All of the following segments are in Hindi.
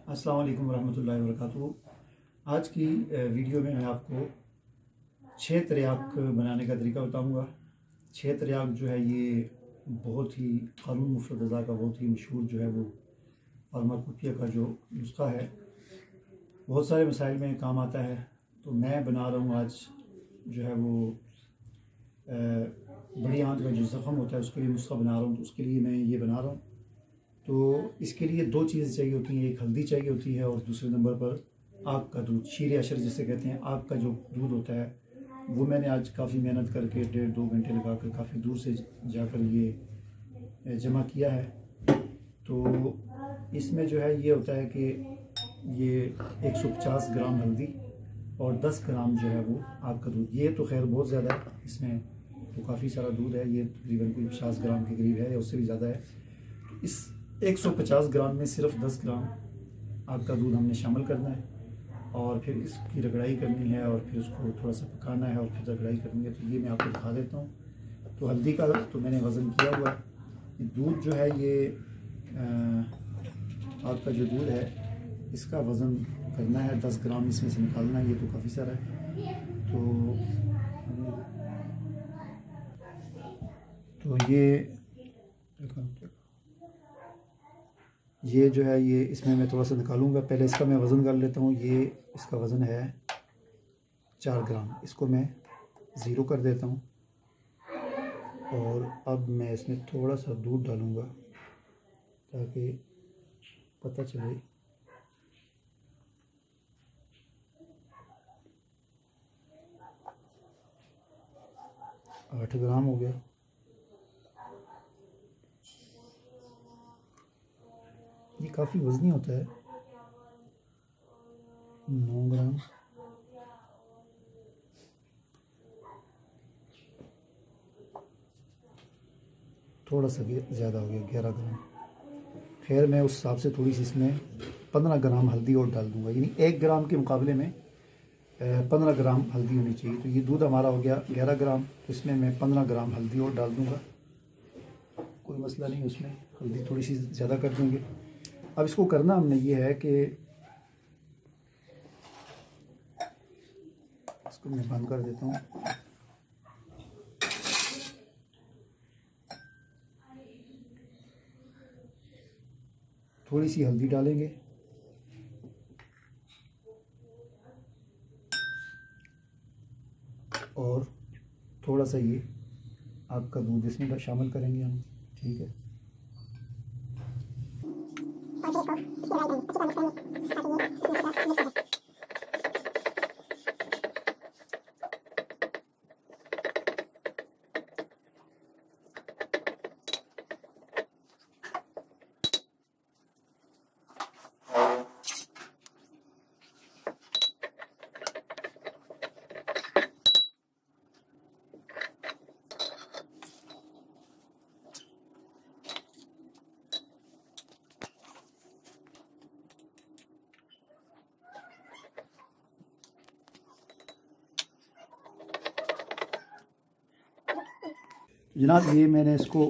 अस्सलाम वालेकुम रहमतुल्लाहि व बरकातुहू। आज की वीडियो में मैं आपको 6 तिरयाक बनाने का तरीका बताऊंगा। 6 तिरयाक जो है ये बहुत ही क़ानून मुफ़रद अज़ा का बहुत ही मशहूर जो है वो फार्माकोपिया का जो नुस्खा है, बहुत सारे मसाइल में काम आता है। तो मैं बना रहा हूँ आज जो है वो बड़ी आंत का जो ज़ख़म होता है उसके लिए नुस्खा बना रहा हूँ। तो उसके लिए मैं ये बना रहा हूँ। तो इसके लिए 2 चीज़ें चाहिए होती हैं, एक हल्दी चाहिए होती है और दूसरे नंबर पर आग का दूध, शीर अशर जिसे कहते हैं। आग का जो दूध होता है वो मैंने आज काफ़ी मेहनत करके 1.5-2 घंटे लगा कर काफ़ी दूर से जाकर ये जमा किया है। तो इसमें जो है ये होता है कि ये 150 ग्राम हल्दी और 10 ग्राम जो है वो आग का दूध। ये तो खैर बहुत ज़्यादा है, इसमें तो काफ़ी सारा दूध है, ये तकरीबन कोई 50 ग्राम के करीब है या उससे भी ज़्यादा है। तो इस 150 ग्राम में सिर्फ 10 ग्राम आग का दूध हमने शामिल करना है और फिर इसकी रगड़ाई करनी है और फिर उसको थोड़ा सा पकाना है और फिर रगड़ाई करनी है। तो ये मैं आपको दिखा देता हूँ। तो हल्दी का तो मैंने वज़न किया हुआ है। दूध जो है ये आग का जो दूध है इसका वज़न करना है, 10 ग्राम इसमें से निकालना है। ये तो काफ़ी सारा है। तो ये जो है ये इसमें मैं थोड़ा सा निकालूंगा। पहले इसका मैं वज़न कर लेता हूँ। ये इसका वज़न है 4 ग्राम। इसको मैं ज़ीरो कर देता हूँ और अब मैं इसमें थोड़ा सा दूध डालूँगा ताकि पता चले। 8 ग्राम हो गया। ये काफ़ी वज़नी होता है। 9 ग्राम, थोड़ा सा ज़्यादा हो गया, 11 ग्राम। खैर मैं उस हिसाब से थोड़ी सी इसमें 15 ग्राम हल्दी और डाल दूँगा, यानी 1 ग्राम के मुकाबले में 15 ग्राम हल्दी होनी चाहिए। तो ये दूध हमारा हो गया 11 ग्राम। तो इसमें मैं 15 ग्राम हल्दी और डाल दूँगा, कोई मसला नहीं, उसमें हल्दी थोड़ी सी ज़्यादा कर देंगे। अब इसको करना हमने ये है कि इसको मैं बंद कर देता हूँ। थोड़ी सी हल्दी डालेंगे और थोड़ा सा ये आग का दूध इसमें शामिल करेंगे हम, ठीक है। जनाब ये मैंने इसको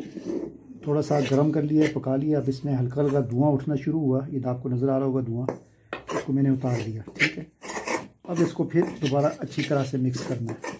थोड़ा सा गर्म कर लिया, पका लिया। अब इसमें हल्का हल्का धुआं उठना शुरू हुआ, ये आपको नज़र आ रहा होगा धुआं। इसको मैंने उतार दिया, ठीक है। अब इसको फिर दोबारा अच्छी तरह से मिक्स करना है।